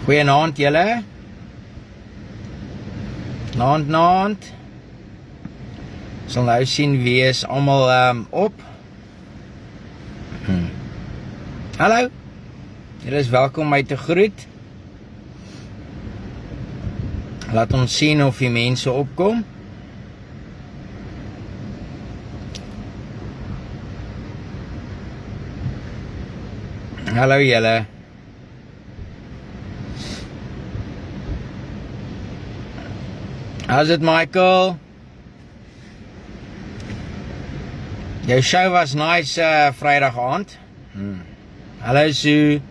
Goeienaand julle. Naand. Sal nou sien wie is almal op. Hallo. Julle is welkom my te groet. Laat ons sien of die mense opkom. Hallo julle. How's it, Michael? Jou show was nice Vrydag aand. Hallo Sue.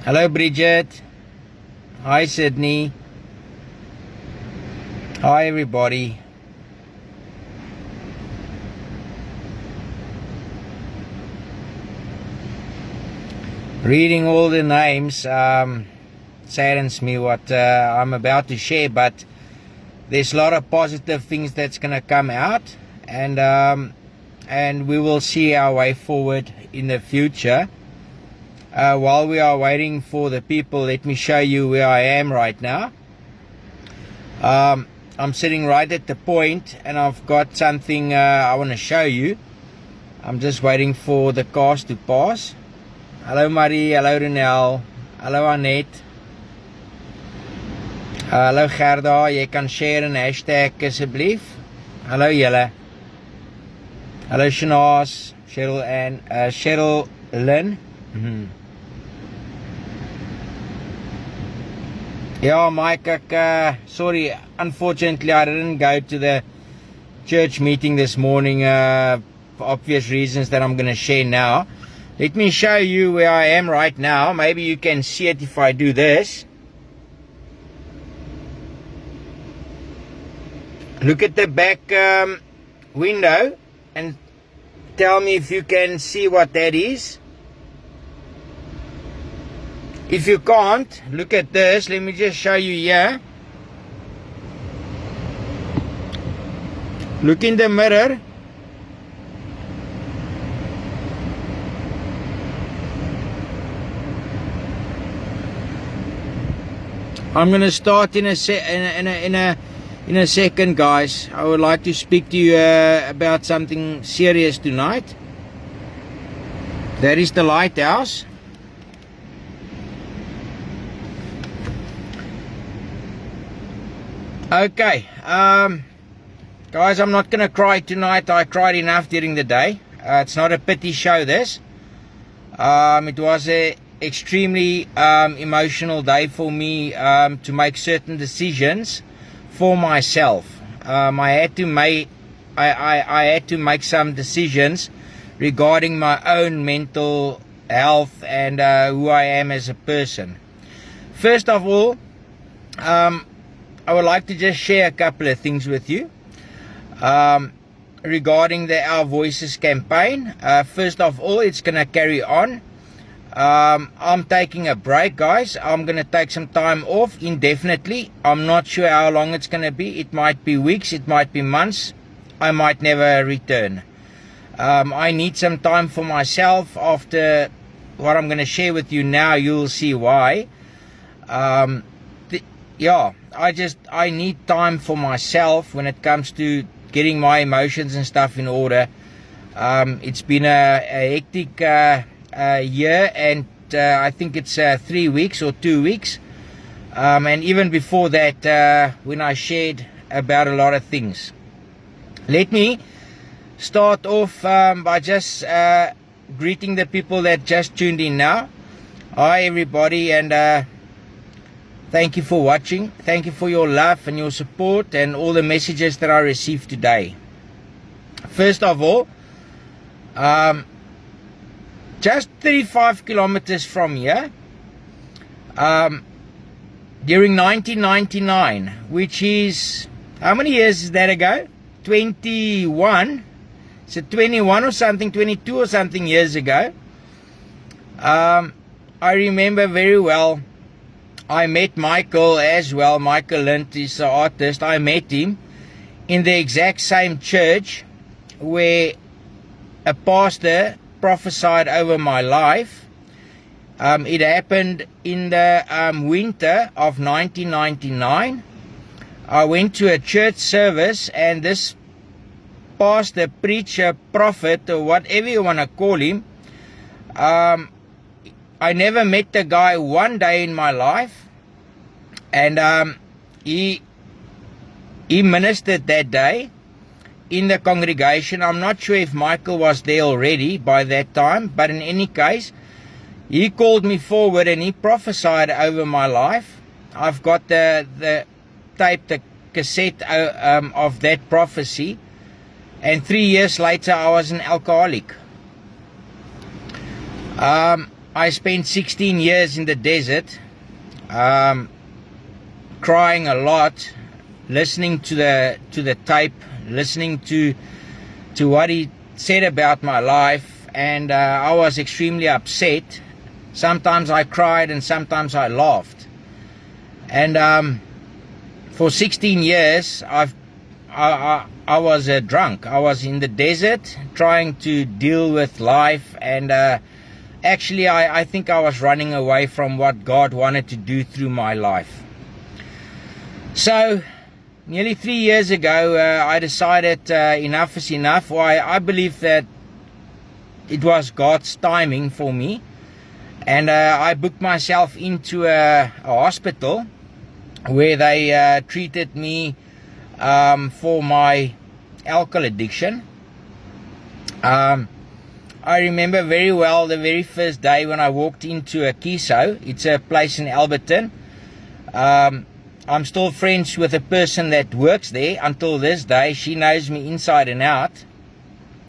Hallo Bridget. Hi Sydney. Hi everybody. Reading all the names saddens me what I'm about to share, but there's a lot of positive things that's going to come out, and we will see our way forward in the future. While we are waiting for the people, let me show you where I am right now. I'm sitting right at the point, and I've got something I want to show you. I'm just waiting for the cars to pass. Hello Marie, hello Renel, hello Annette. Hallo Gerda, jy kan share en hashtag asseblief. Hallo julle. Hallo Shanaas, Cheryl en Cheryl Lynn. Ja, Mike, sorry, unfortunately I didn't go to the church meeting this morning for obvious reasons that I'm going to share now. Let me show you where I am right now. Maybe you can see it if I do this. Look at the back window and tell me if you can see what that is. If you can't, look at this. Let me just show you here. Look in the mirror. I'm going to start in a second, guys. I would like to speak to you about something serious tonight. That is the lighthouse. Okay, guys, I'm not going to cry tonight. I cried enough during the day. It's not a pity show, this. It was a extremely emotional day for me to make certain decisions for myself. I had to make some decisions regarding my own mental health and who I am as a person. First of all, I would like to just share a couple of things with you regarding the Our Voices campaign. First of all, it's going to carry on. I'm taking a break, guys. I'm going to take some time off indefinitely. I'm not sure how long it's going to be. It might be weeks, it might be months. I might never return. I need some time for myself. After what I'm going to share with you now, you'll see why. I need time for myself when it comes to getting my emotions and stuff in order. It's been a hectic year, and I think it's 3 weeks or 2 weeks, and even before that, when I shared about a lot of things. Let me start off by just greeting the people that just tuned in now. Hi everybody, and thank you for watching. Thank you for your love and your support and all the messages that I received today. First of all, just 35 kilometers from here, during 1999, which is, how many years is that ago? 21. Is it 21 or something, 22 or something years ago? I remember very well, I met Michael as well. Michael Lind is the artist. I met him in the exact same church where a pastor prophesied over my life It happened in the winter of 1999. I went to a church service, and this pastor, preacher, prophet, or whatever you want to call him, I never met the guy one day in my life, and he ministered that day in the congregation. I'm not sure if Michael was there already by that time, but in any case, he called me forward and he prophesied over my life. I've got the tape, the cassette of that prophecy, and 3 years later I was an alcoholic. I spent 16 years in the desert, crying a lot, listening to the tape, listening to what he said about my life, and I was extremely upset. Sometimes I cried and sometimes I laughed. And for 16 years I was a drunk. I was in the desert trying to deal with life, and actually I think I was running away from what God wanted to do through my life. So nearly 3 years ago, I decided enough is enough. I believe that it was God's timing for me, and I booked myself into a hospital where they treated me for my alcohol addiction. I remember very well the very first day when I walked into a Kiso. It's a place in Alberton. I'm still friends with a person that works there until this day. She knows me inside and out.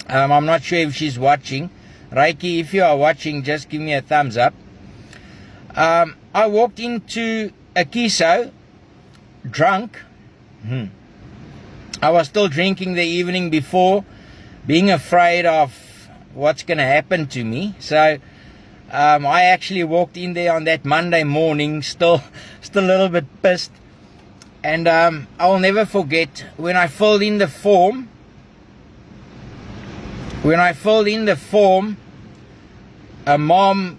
I'm not sure if she's watching. Reiki, if you are watching, just give me a thumbs up. I walked into a Kiso drunk. I was still drinking the evening before, being afraid of what's going to happen to me. So I actually walked in there on that Monday morning, still a little bit pissed. And I'll never forget when I filled in the form. A mom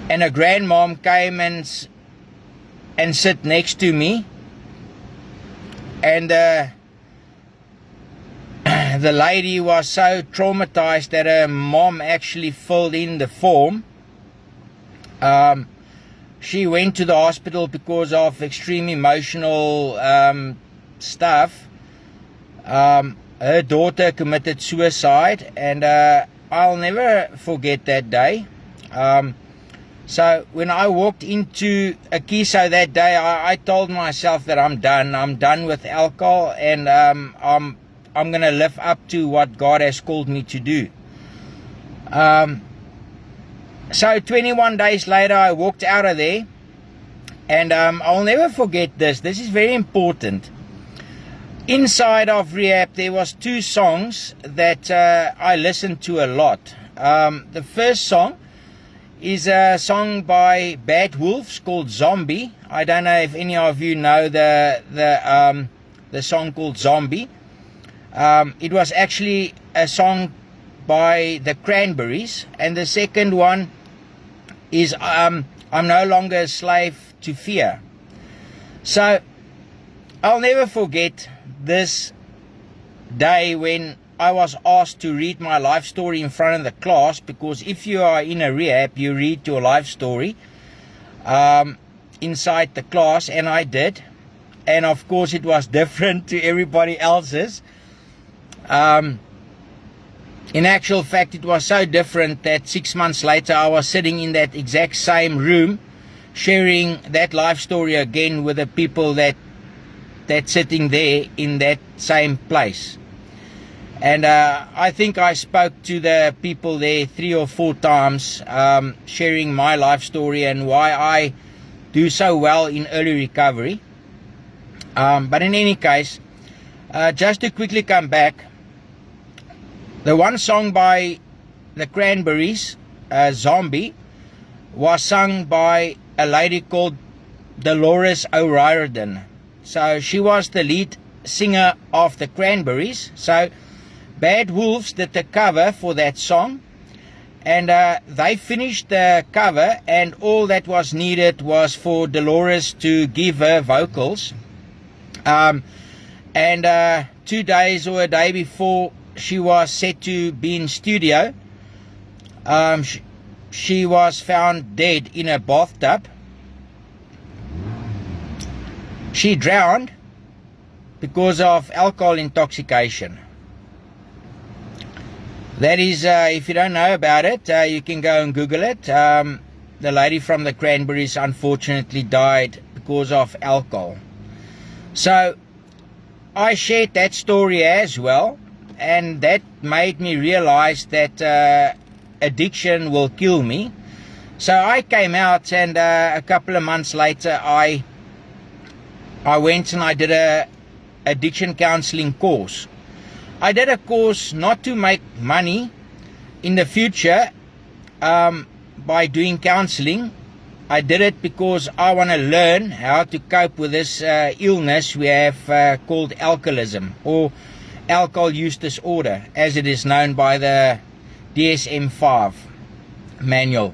and a grandmom came and sit next to me, and the lady was so traumatized that her mom actually filled in the form. She went to the hospital because of extreme emotional stuff. Her daughter committed suicide, and I'll never forget that day. So when I walked into a Kiso that day, I told myself that I'm done with alcohol, and I'm going to live up to what God has called me to do. So 21 days later, I walked out of there, and I'll never forget this. This is very important. Inside of rehab, there was 2 songs that I listened to a lot. The first song is a song by Bad Wolves called Zombie. I don't know if any of you know the song called Zombie. It was actually a song by the Cranberries. And the second one is I'm no longer a slave to fear. So I'll never forget this day when I was asked to read my life story in front of the class, because if you are in a rehab, you read your life story inside the class, and I did. And of course it was different to everybody else's. In actual fact, it was so different that 6 months later I was sitting in that exact same room sharing that life story again with the people that's sitting there in that same place. And I think I spoke to the people there 3 or 4 times, sharing my life story and why I do so well in early recovery. But in any case, just to quickly come back, the one song by the Cranberries, Zombie, was sung by a lady called Dolores O'Riordan. So she was the lead singer of the Cranberries. So Bad Wolves did the cover for that song, And they finished the cover, and all that was needed was for Dolores to give her vocals. And 2 days or a day before she was set to be in studio, she was found dead in a bathtub. She drowned because of alcohol intoxication. That is, if you don't know about it, you can go and Google it. The lady from the Cranberries unfortunately died because of alcohol. So I shared that story as well, and that made me realize that addiction will kill me. So I came out, and a couple of months later I went and I did a addiction counseling course. I did a course not to make money in the future by doing counseling. I did it because I want to learn how to cope with this illness we have called alcoholism, or alcohol use disorder, as it is known by the DSM-5 manual.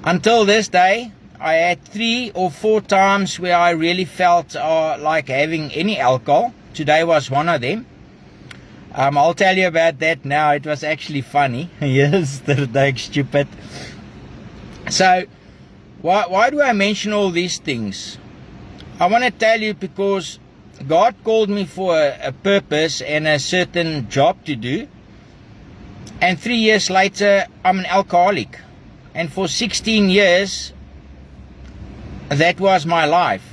Until this day, I had 3 or 4 times where I really felt like having any alcohol. Today was one of them. I'll tell you about that now. It was actually funny. Yes, that's stupid. So, why do I mention all these things? I want to tell you because God called me for a purpose and a certain job to do. And 3 years later, I'm an alcoholic. And for 16 years, that was my life.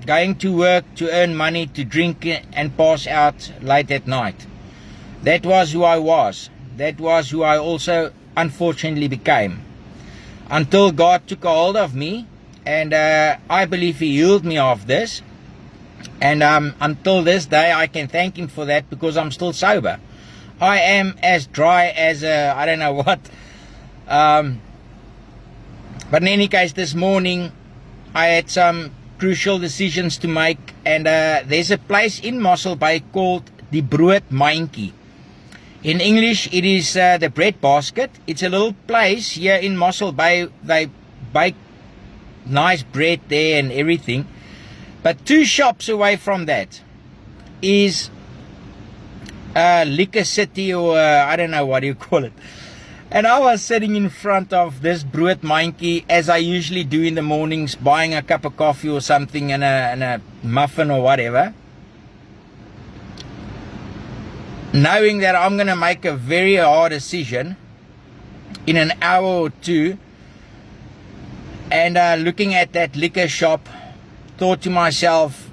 Going to work, to earn money, to drink and pass out late at night. That was who I was. That was who I also unfortunately became. Until God took a hold of me, and I believe He healed me of this. And until this day, I can thank Him for that, because I'm still sober. I am as dry as I don't know what. But in any case, this morning I had some crucial decisions to make, and there's a place in Mossel Bay called the Broodmandjie. In English, it is the bread basket. It's a little place here in Mossel Bay. They bake nice bread there and everything. But 2 shops away from that is Liquor City, or I don't know what you call it. And I was sitting in front of this Broodmandjie, as I usually do in the mornings, buying a cup of coffee or something, and a muffin or whatever, knowing that I'm going to make a very hard decision in an hour or 2, and looking at that liquor shop, thought to myself,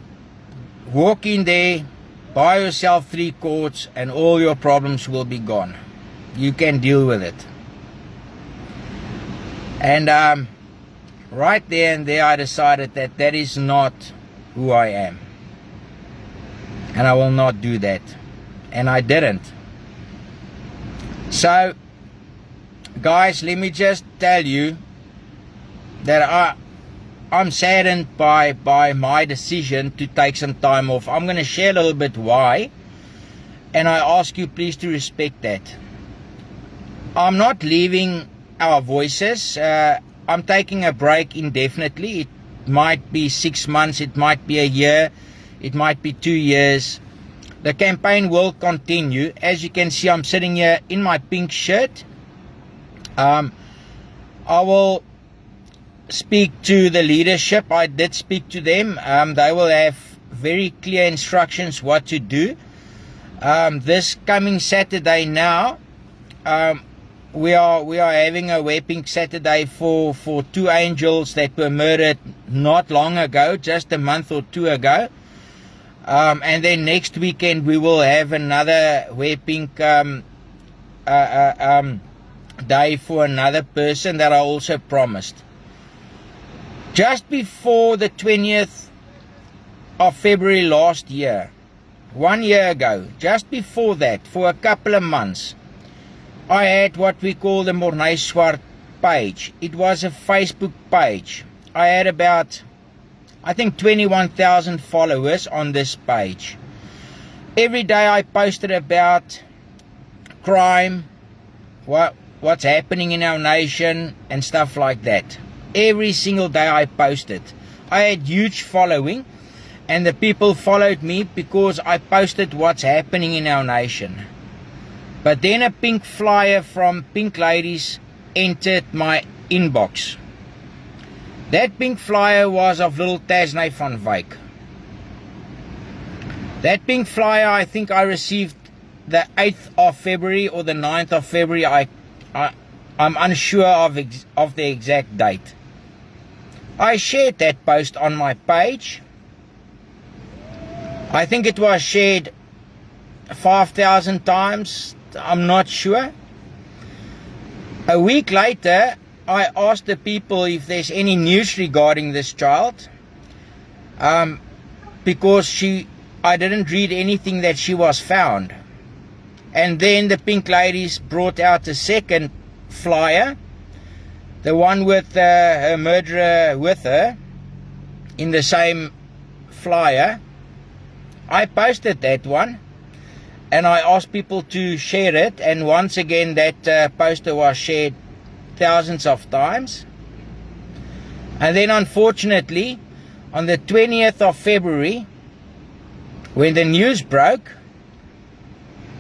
walk in there, buy yourself 3 quarts, and all your problems will be gone. You can deal with it. And right there and there I decided that that is not who I am, and I will not do that. And I didn't. So guys, let me just tell you that I'm saddened by my decision to take some time off. I'm going to share a little bit why, and I ask you please to respect that. I'm not leaving our voices. I'm taking a break indefinitely. It might be 6 months, it might be a year, it might be 2 years. The campaign will continue. As you can see, I'm sitting here in my pink shirt. I will speak to the leadership. I did speak to them. They will have very clear instructions what to do. This coming Saturday now, we are having a Weeping Saturday for 2 angels that were murdered not long ago, just a month or 2 ago. And then next weekend we will have another Weeping day for another person that I also promised. Just before the 20th of February last year, 1 year ago, just before that, for a couple of months, I had what we call the Morne Swart page. It was a Facebook page. I had about, I think, 21,000 followers on this page. Every day I posted about crime, what's happening in our nation and stuff like that. Every single day I posted. I had huge following, and the people followed me because I posted what's happening in our nation. But then a pink flyer from Pink Ladies entered my inbox. That pink flyer was of little Tasney van Wyk. That pink flyer, I think I received the 8th of February or the 9th of February. I'm unsure of the exact date. I shared that post on my page. I think it was shared 5,000 times. I'm not sure. A week later, I asked the people if there's any news regarding this child, because I didn't read anything that she was found. And then the Pink Ladies brought out a second flyer, the one with her murderer with her, in the same flyer. I posted that one, and I asked people to share it, and once again that poster was shared thousands of times. And then unfortunately, on the 20th of February, when the news broke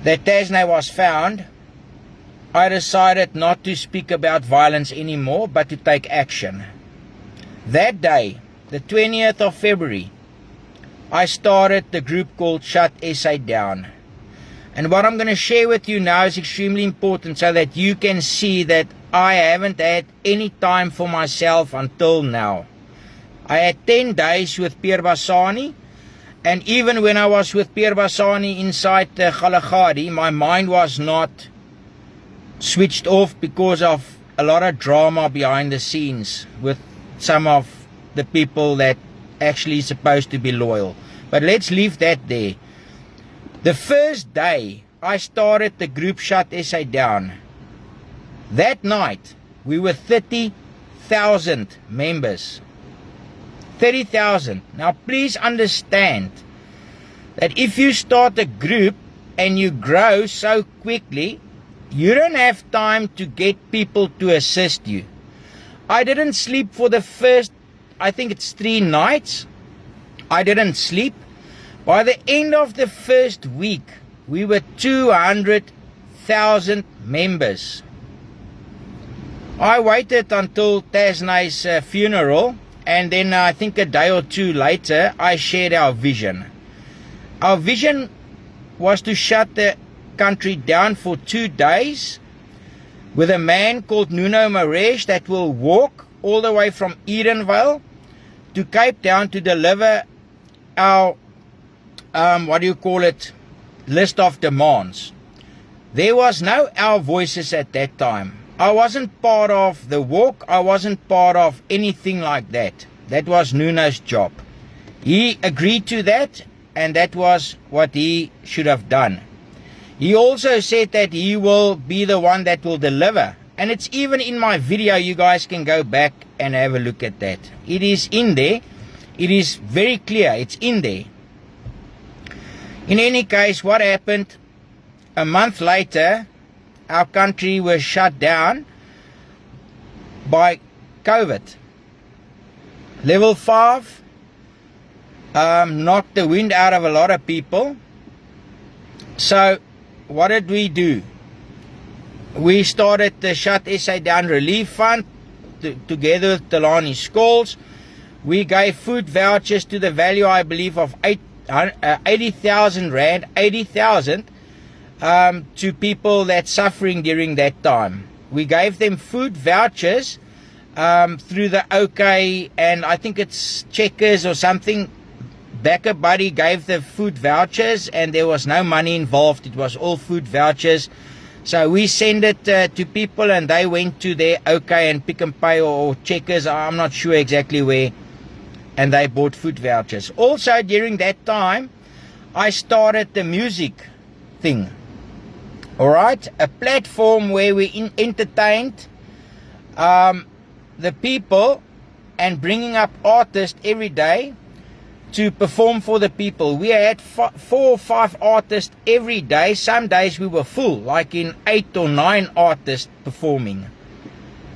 that Tasney was found, I decided not to speak about violence anymore, but to take action. That day, the 20th of February, I started the group called Shut SA Down. And what I'm going to share with you now is extremely important, so that you can see that I haven't had any time for myself until now. I had 10 days with Perdeby, and even when I was with Perdeby inside the Galagadi, my mind was not switched off because of a lot of drama behind the scenes with some of the people that actually supposed to be loyal. But let's leave that there. The first day I started the group Shut SA Down, that night we were 30,000 members. 30,000. Now please understand that if you start a group and you grow so quickly, you don't have time to get people to assist you. I didn't sleep for the first, I think it's 3 nights. I didn't sleep. By the end of the first week, we were 200,000 members. I waited until Tasney's funeral, and then I think a day or two later, I shared our vision. Our vision was to shut the country down for 2 days with a man called Nuno Maresh that will walk all the way from Edenvale to Cape Town to deliver our list of demands. There was no Our Voices at that time. I wasn't part of the walk. I wasn't part of anything like that. That was Nuno's job. He agreed to that, and that was what he should have done. He also said that he will be the one that will deliver. And it's even in my video. You guys can go back and have a look at that. It is in there. It is very clear. It's in there. In any case, what happened? A month later, our country was shut down by COVID. Level 5 knocked the wind out of a lot of people. So what did we do? We started the Shut SA Down Relief Fund together with Delani Schools. We gave food vouchers to the value, I believe, of 80,000 Rand, 80,000 to people that's suffering during that time. We gave them food vouchers through the OK, and I think it's Checkers or something. Backer Buddy gave the food vouchers, and there was no money involved. It was all food vouchers. So we send it to people, and they went to their OK and Pick n Pay or Checkers, I'm not sure exactly where, and they bought food vouchers. Also during that time, I started the music thing. Alright, a platform where we entertained the people and bringing up artists every day to perform for the people. We had 4 or 5 artists every day. Some days we were full, like in 8 or 9 artists performing.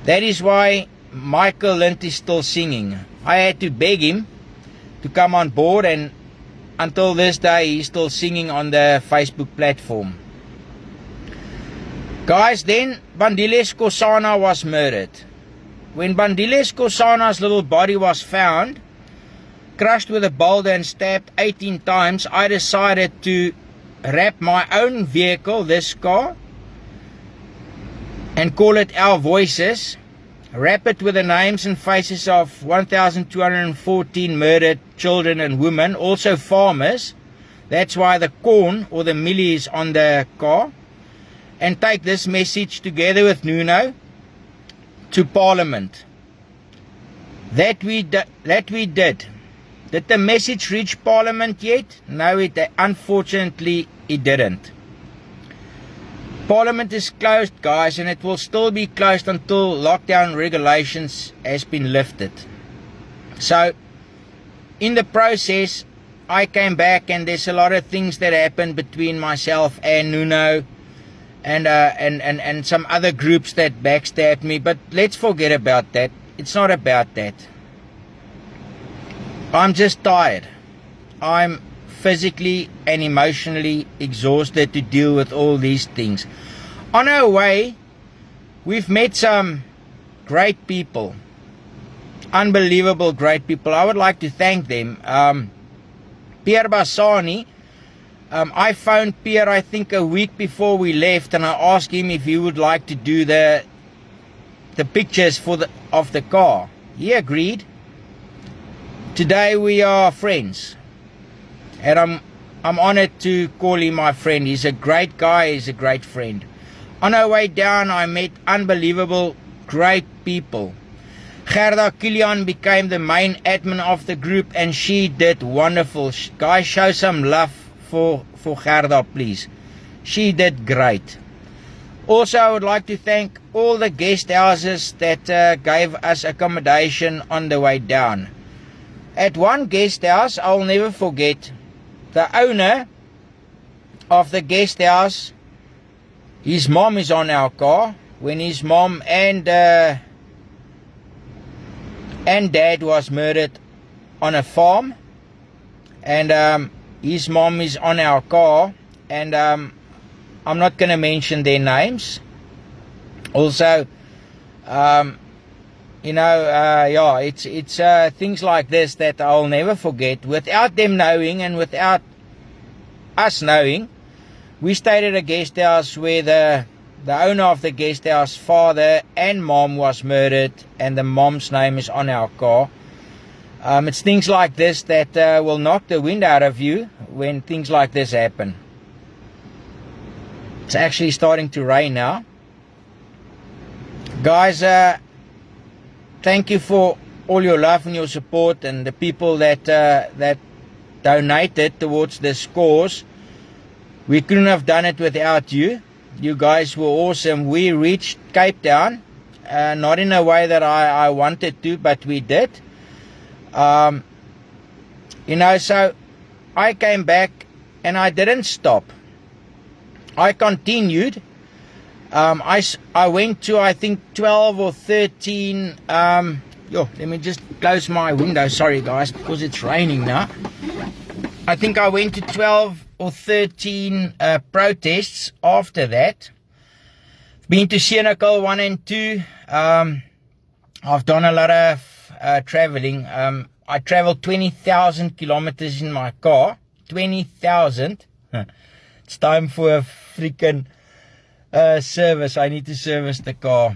That is why Michael Lind is still singing. I had to beg him to come on board, and until this day he's still singing on the Facebook platform. Guys, then Bandile Skosana was murdered. When Bandile Skosana's little body was found, crushed with a boulder and stabbed 18 times, I decided to wrap my own vehicle, this car, and call it Our Voices. Wrap it with the names and faces of 1,214 murdered children and women, also farmers. That's why the corn or the millie is on the car. And take this message together with Nuno to Parliament. That we did. Did the message reach Parliament yet? No, unfortunately it didn't. Parliament is closed, guys, and it will still be closed until lockdown regulations has been lifted. So, in the process, I came back, and there's a lot of things that happened between myself and Nuno, and some other groups that backstabbed me. But let's forget about that. It's not about that. I'm just tired. I'm physically and emotionally exhausted to deal with all these things. On our way, we've met some great people, unbelievable great people. I would like to thank them. Pierre Bassani, I phoned Pierre I think a week before we left, and I asked him if he would like to do the pictures of the car. He agreed. Today we are friends. And I'm honored to call him my friend. He's a great guy, he's a great friend. On our way down, I met unbelievable, great people. Gerda Kilian became the main admin of the group, and she did wonderful. Guys, show some love for Gerda, please. She did great. Also, I would like to thank all the guest houses that gave us accommodation on the way down. At one guest house, I'll never forget, the owner of the guest house, his mom is on our car. When his mom and dad was murdered on a farm, and his mom is on our car, and I'm not going to mention their names. Also, it's things like this that I'll never forget. Without them knowing and without us knowing, we stayed at a guest house where the owner of the guest house, father and mom, was murdered, and the mom's name is on our car. It's things like this that will knock the wind out of you when things like this happen. It's actually starting to rain now. Guys, thank you for all your love and your support, and the people that donated towards this cause. We couldn't have done it without you. You guys were awesome. We reached Cape Town, not in a way that I wanted to, but we did. So I came back and I didn't stop. I continued. I went to, I think, 12 or 13, let me just close my window, sorry guys, because it's raining now. I think I went to 12 or 13 protests after that. Been to Senekal 1 and 2. I've done a lot of traveling. I traveled 20,000 kilometers in my car. 20,000. It's time for a freaking service. I need to service the car.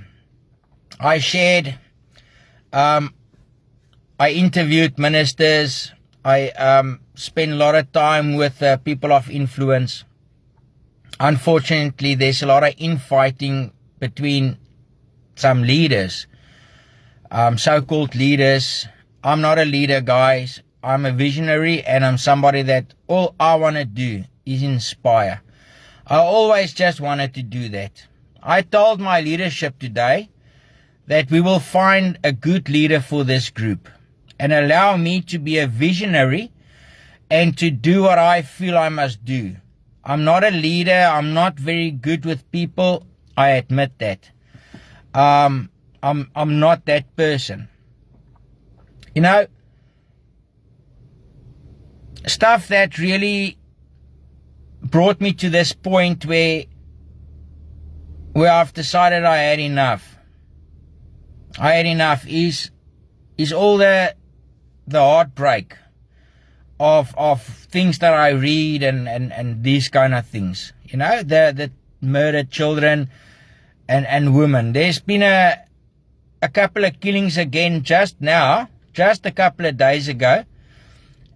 I shared. I interviewed ministers. I spent a lot of time with people of influence. Unfortunately, there's a lot of infighting between some leaders, so-called leaders. I'm not a leader, guys. I'm a visionary, and I'm somebody that all I want to do is inspire. I always just wanted to do that. I told my leadership today that we will find a good leader for this group and allow me to be a visionary and to do what I feel I must do. I'm not a leader. I'm not very good with people. I admit that. I'm not that person. You know, stuff that really brought me to this point where I've decided I had enough. I had enough is all the heartbreak of things that I read and these kind of things. You know, the murdered children and women. There's been a couple of killings again just now, just a couple of days ago.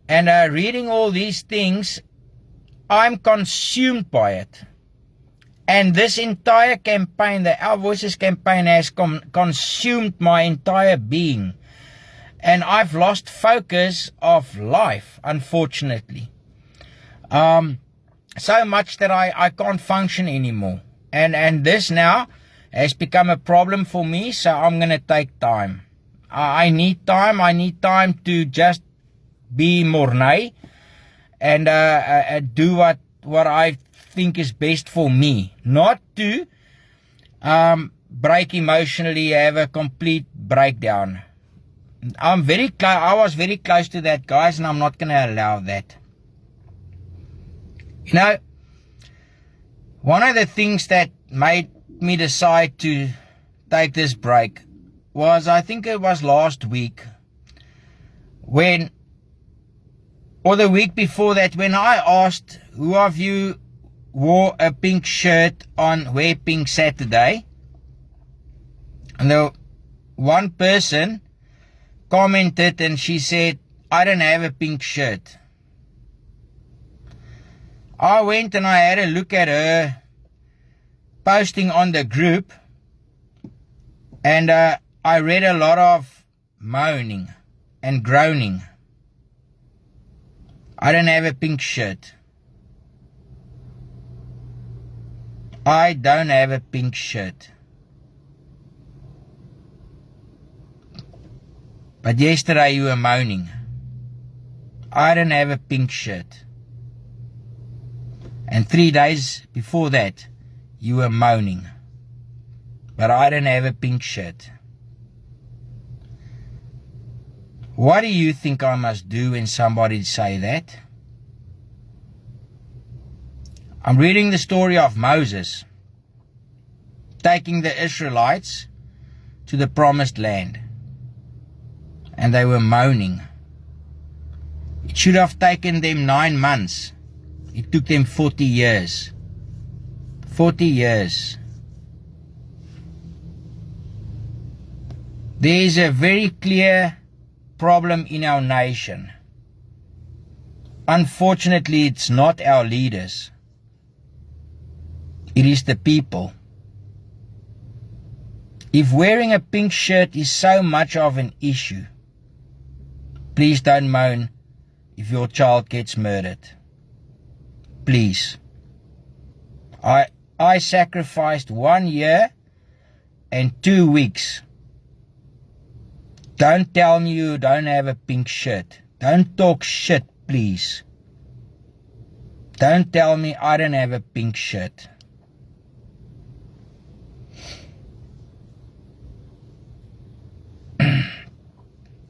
And reading all these things, I'm consumed by it. And this entire campaign, the Our Voices campaign, has consumed my entire being. And I've lost focus of life, unfortunately. So much that I can't function anymore. And this now has become a problem for me, so I'm going to take time. I need time. I need time to just be Morne and do what I think is best for me. Not to break emotionally, have a complete breakdown. I was very close to that, guys, and I'm not going to allow that. You know, one of the things that made me decide to take this break was, I think it was last week, or the week before that, when I asked who of you wore a pink shirt on Wear Pink Saturday, and the one person commented and she said, I don't have a pink shirt. I went and I had a look at her posting on the group, and I read a lot of moaning and groaning. I don't have a pink shirt. I don't have a pink shirt. But yesterday you were moaning. I don't have a pink shirt. And 3 days before that, you were moaning. But I don't have a pink shirt. What do you think I must do when somebody say that? I'm reading the story of Moses taking the Israelites to the promised land. And they were moaning. It should have taken them 9 months. It took them 40 years. 40 years. There is a very clear problem in our nation. Unfortunately, it's not our leaders. It is the people. If wearing a pink shirt is so much of an issue, please don't moan if your child gets murdered. Please. I sacrificed 1 year and 2 weeks. Don't tell me you don't have a pink shirt. Don't talk shit, please. Don't tell me I don't have a pink shirt.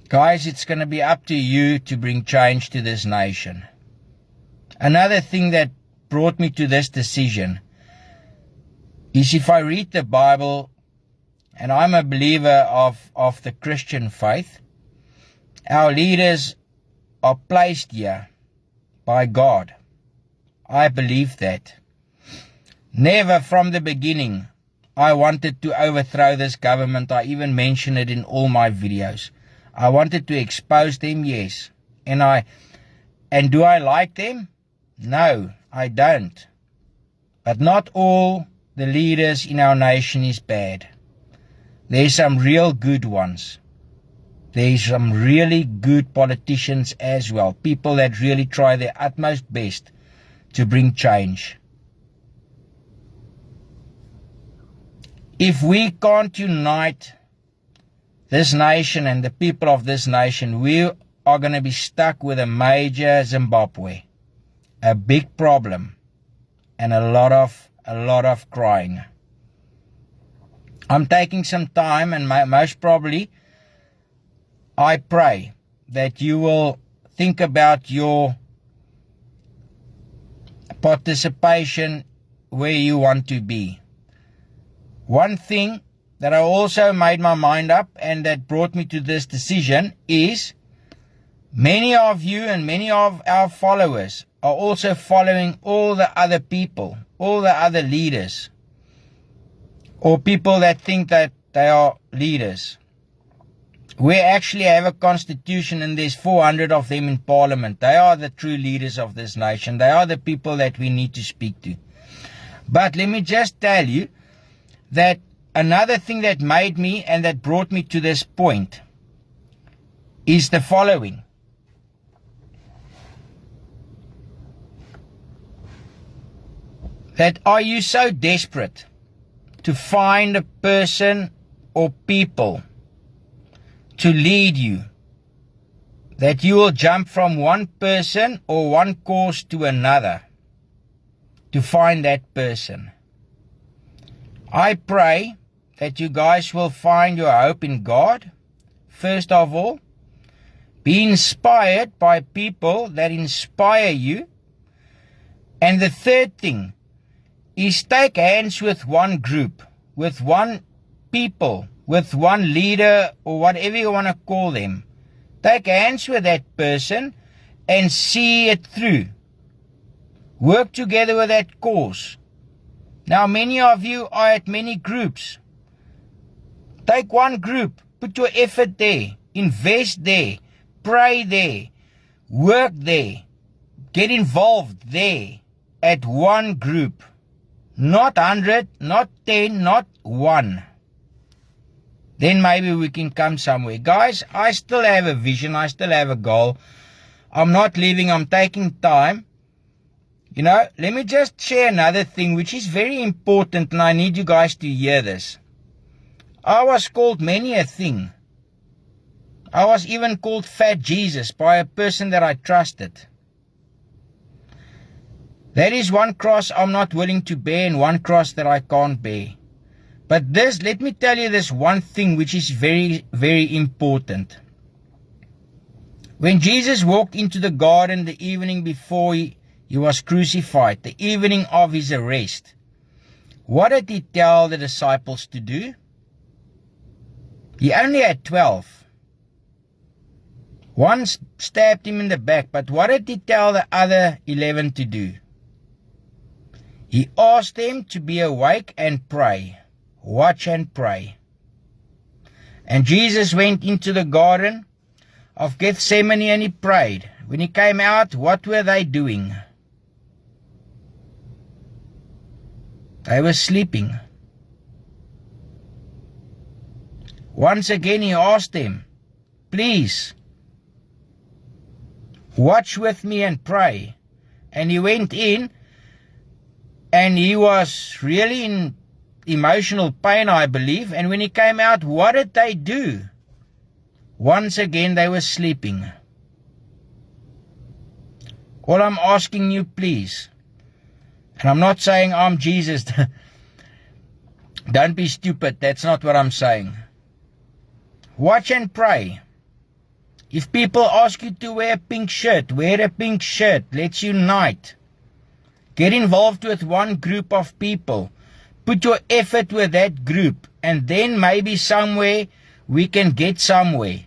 Guys, it's going to be up to you to bring change to this nation. Another thing that brought me to this decision is, if I read the Bible, and I'm a believer of the Christian faith, our leaders are placed here by God. I believe that. Never from the beginning I wanted to overthrow this government. I even mention it in all my videos. I wanted to expose them, yes. And do I like them? No, I don't. But not all the leaders in our nation is bad. There's some real good ones. There's some really good politicians as well. People that really try their utmost best to bring change. If we can't unite this nation and the people of this nation, we are going to be stuck with a major Zimbabwe. A big problem. And a lot of crying. I'm taking some time, and most probably I pray that you will think about your participation where you want to be. One thing that I also made my mind up and that brought me to this decision is many of you and many of our followers are also following all the other people, all the other leaders, or people that think that they are leaders. We actually have a constitution and there's 400 of them in parliament. They are the true leaders of this nation. They are the people that we need to speak to. But let me just tell you that another thing that made me and that brought me to this point is the following. That are you so desperate to find a person or people to lead you that you will jump from one person or one cause to another to find that person? I pray that you guys will find your hope in God. First of all, be inspired by people that inspire you. And the third thing is take hands with one group, with one people, with one leader, or whatever you want to call them. Take hands with that person and see it through. Work together with that cause. Now, many of you are at many groups. Take one group, put your effort there, invest there, pray there, work there, get involved there at one group. Not 100, not 10, not 1. Then maybe we can come somewhere. Guys, I still have a vision. I still have a goal. I'm not leaving. I'm taking time. You know, let me just share another thing which is very important, and I need you guys to hear this. I was called many a thing. I was even called Fat Jesus by a person that I trusted. That is one cross I'm not willing to bear and one cross that I can't bear. But this, let me tell you this one thing which is very, very important. When Jesus walked into the garden the evening before he was crucified, the evening of his arrest, what did he tell the disciples to do? He only had 12. One stabbed him in the back, but what did he tell the other 11 to do? He asked them to be awake and pray. Watch and pray. And Jesus went into the garden of Gethsemane and he prayed. When he came out, what were they doing? They were sleeping. Once again he asked them, please, watch with me and pray. And he went in and he was really in emotional pain, I believe. And when he came out, what did they do? Once again they were sleeping. All I'm asking you, please, and I'm not saying I'm Jesus. Don't be stupid. That's not what I'm saying. Watch and pray. If people ask you to wear a pink shirt, wear a pink shirt. Let's unite. Get involved with one group of people. Put your effort with that group. And then maybe somewhere we can get somewhere.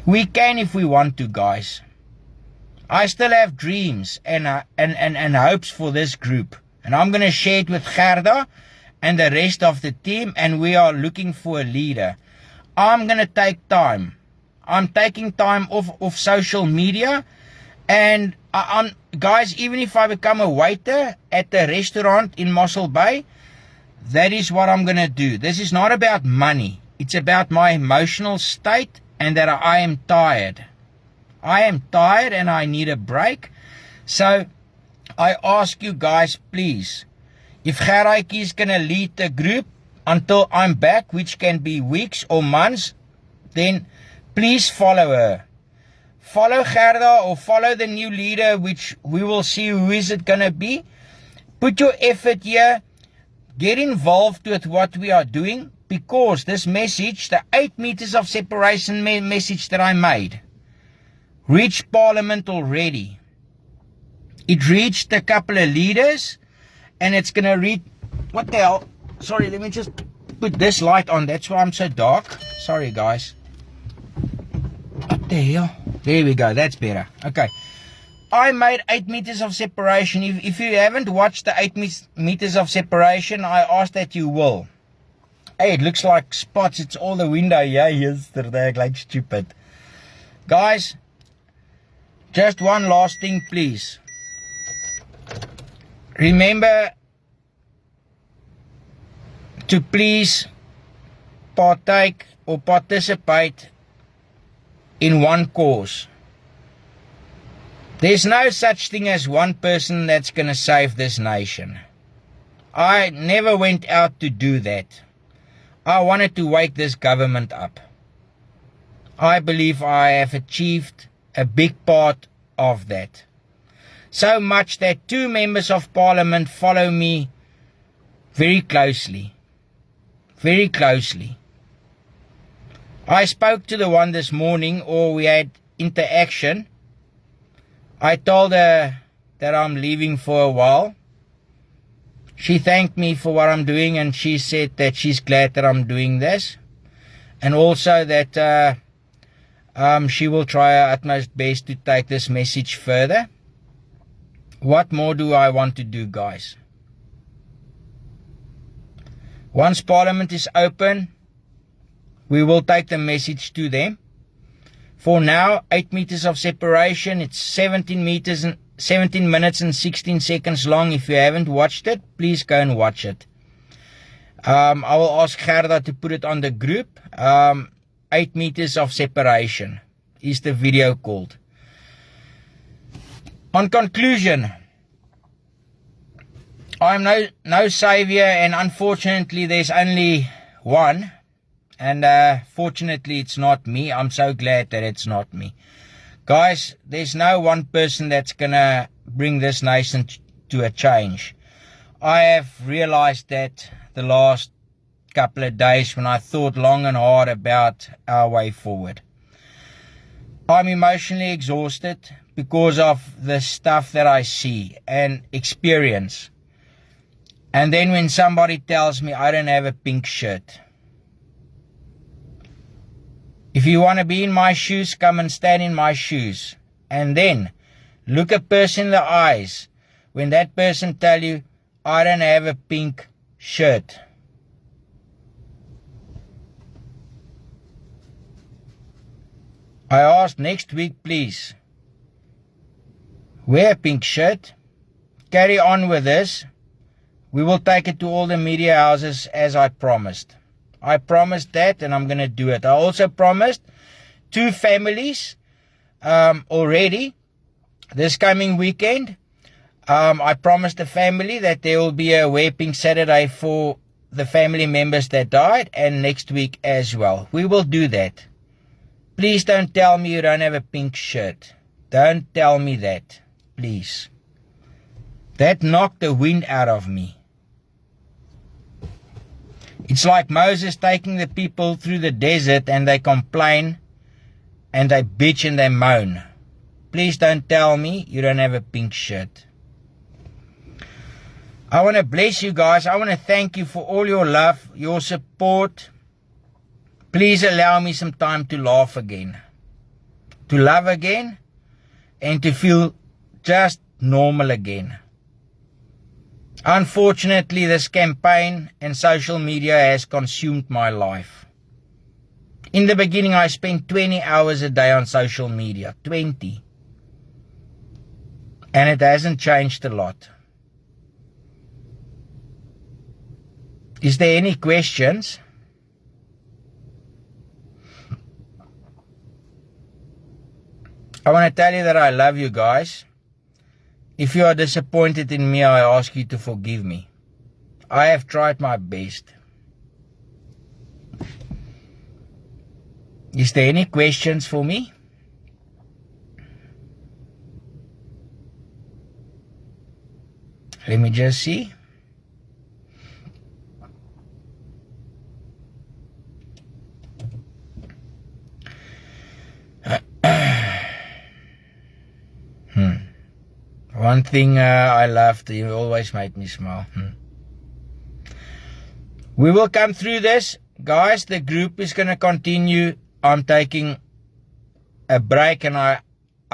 We can if we want to, guys. I still have dreams and hopes for this group. And I'm going to share it with Gerda and the rest of the team. And we are looking for a leader. I'm going to take time. I'm taking time off social media. And guys, even if I become a waiter at the restaurant in Mossel Bay, that is what I'm going to do. This is not about money. It's about my emotional state and that I am tired. I am tired and I need a break. So I ask you guys, please, if Gerhardjie is going to lead the group until I'm back, which can be weeks or months, then please follow her. Follow Gerda or follow the new leader, which we will see who is it going to be. Put your effort here. Get involved with what we are doing, because this message, the 8 meters of separation message that I made, reached Parliament already. It reached a couple of leaders, and it's going to reach... What the hell? Sorry, let me just put this light on. That's why I'm so dark. Sorry, guys. What the hell? There we go. That's better. Okay. I made 8 meters of separation. If you haven't watched the 8 meters of separation, I ask that you will. Hey, it looks like spots. It's all the window here yesterday, like stupid. Guys, just one last thing, please. Remember to please partake or participate in one cause. There's no such thing as one person that's going to save this nation. I never went out to do that. I wanted to wake this government up. I believe I have achieved a big part of that. So much that 2 members of Parliament follow me very closely. Very closely. I spoke to the one this morning, or we had interaction. I told her that I'm leaving for a while. She thanked me for what I'm doing, and she said that she's glad that I'm doing this. And also that she will try her utmost best to take this message further. What more do I want to do, guys? Once Parliament is open, we will take the message to them. For now, 8 meters of separation. It's 17 minutes and 16 seconds long. If you haven't watched it, please go and watch it. I will ask Gerda to put it on the group. 8 meters of separation is the video called. On conclusion, I'm no savior, and unfortunately there's only one. And fortunately it's not me. I'm so glad that it's not me. Guys, there's no one person that's gonna bring this nation to a change. I have realized that the last couple of days when I thought long and hard about our way forward. I'm emotionally exhausted because of the stuff that I see and experience. And then when somebody tells me I don't have a pink shirt. If you want to be in my shoes, come and stand in my shoes. And then look a person in the eyes when that person tell you, I don't have a pink shirt. I asked next week, please, wear a pink shirt. Carry on with this. We will take it to all the media houses as I promised. I promised that, and I'm going to do it. I also promised 2 families already this coming weekend. I promised the family that there will be a Wear Pink Saturday for the family members that died, and next week as well. We will do that. Please don't tell me you don't have a pink shirt. Don't tell me that, please. That knocked the wind out of me. It's like Moses taking the people through the desert and they complain and they bitch and they moan. Please don't tell me you don't have a pink shirt. I want to bless you guys. I want to thank you for all your love, your support. Please allow me some time to laugh again, to love again, and to feel just normal again. Unfortunately, this campaign and social media has consumed my life. In the beginning, I spent 20 hours a day on social media. 20. And it hasn't changed a lot. Is there any questions? I want to tell you that I love you guys. If you are disappointed in me, I ask you to forgive me. I have tried my best. Is there any questions for me? Let me just see. One thing I loved, you always make me smile. We will come through this. Guys, the group is going to continue. I'm taking a break and I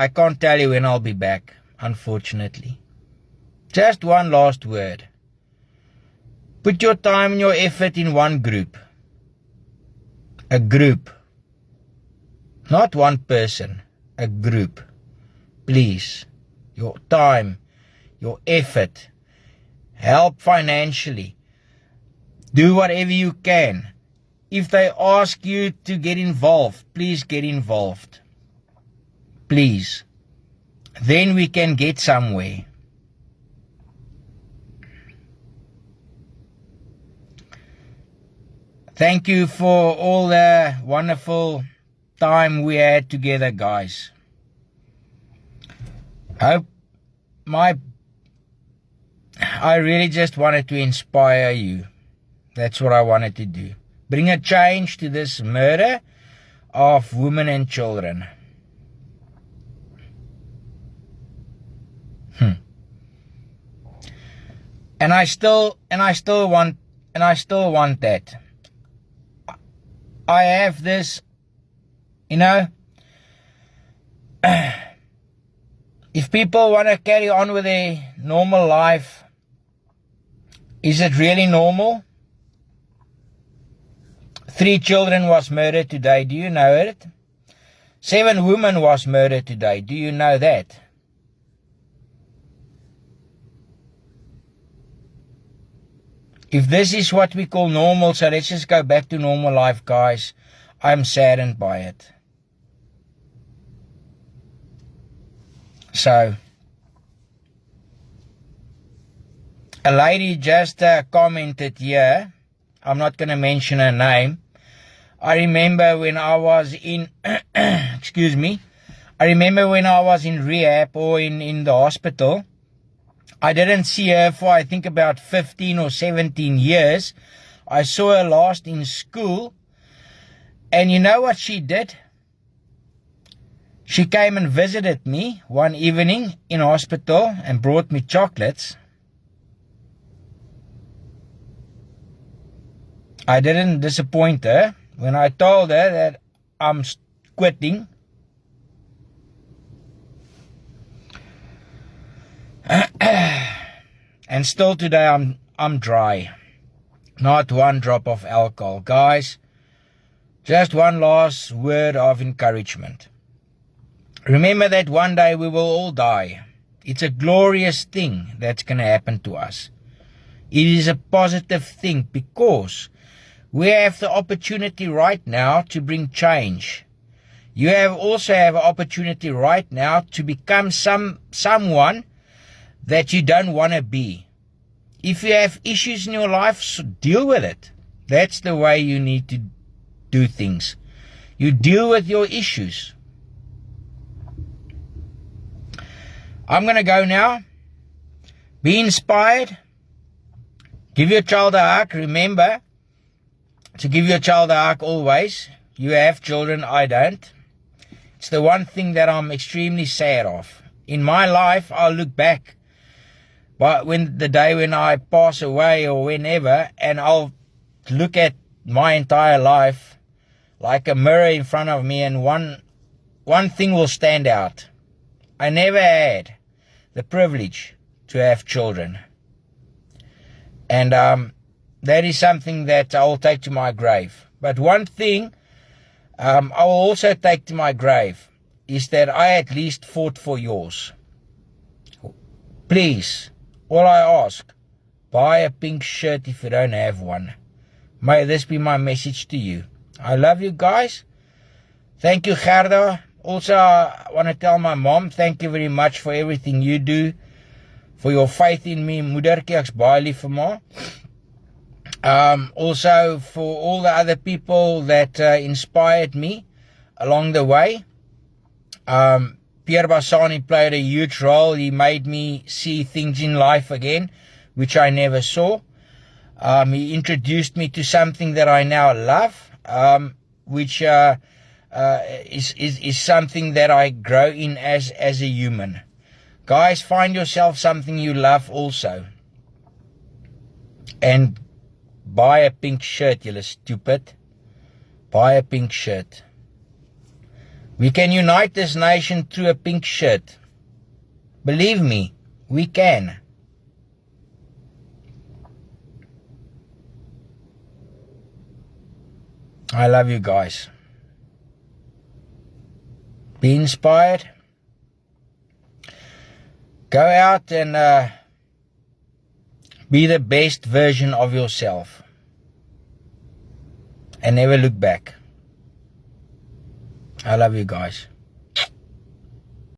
can't tell you when I'll be back, unfortunately. Just one last word. Put your time and your effort in one group. A group. Not one person. A group. Please. Your time, your effort, help financially, do whatever you can. If they ask you to get involved, please get involved. Please. Then we can get somewhere. Thank you for all the wonderful time we had together, guys. I really just wanted to inspire you. That's what I wanted to do. Bring a change to this murder of women and children. And I still want that. I have this, if people want to carry on with their normal life, is it really normal? 3 children was murdered today. Do you know it? 7 women was murdered today. Do you know that? If this is what we call normal, so let's just go back to normal life, guys. I'm saddened by it. So, a lady just commented here. I'm not going to mention her name. I remember when I was in, excuse me. I remember when I was in rehab or in the hospital. I didn't see her for I think about 15 or 17 years. I saw her last in school. And you know what she did? She came and visited me one evening in hospital and brought me chocolates. I didn't disappoint her when I told her that I'm quitting. And still today I'm dry. Not one drop of alcohol. Guys, just one last word of encouragement. Remember that one day we will all die. It's a glorious thing that's going to happen to us. It is a positive thing because we have the opportunity right now to bring change. You also have an opportunity right now to become someone that you don't want to be. If you have issues in your life, so deal with it. That's the way you need to do things. You deal with your issues. I'm going to go now. Be inspired. Give your child a hug. Remember to give your child a hug always. You have children, I don't. It's the one thing that I'm extremely sad of. In my life, I'll look back. But the day when I pass away or whenever, and I'll look at my entire life like a mirror in front of me, and one thing will stand out. I never had the privilege to have children. And that is something that I will take to my grave. But one thing I will also take to my grave is that I at least fought for yours. Please, all I ask, buy a pink shirt if you don't have one. May this be my message to you. I love you guys. Thank you, Gerda. Also, I want to tell my mom, thank you very much for everything you do, for your faith in me. Moedertjie, ek's baie lief vir ma. Also, for all the other people that inspired me. along the way. Pierre Bassani played a huge role. He made me see things in life again, which I never saw. He introduced me to something that I now love, which is something that I grow in as a human. Guys, find yourself something you love also. And buy a pink shirt, you stupid. Buy a pink shirt. We can unite this nation through a pink shirt. Believe me, we can. I love you guys. Be inspired. Go out and be the best version of yourself. And never look back. I love you guys.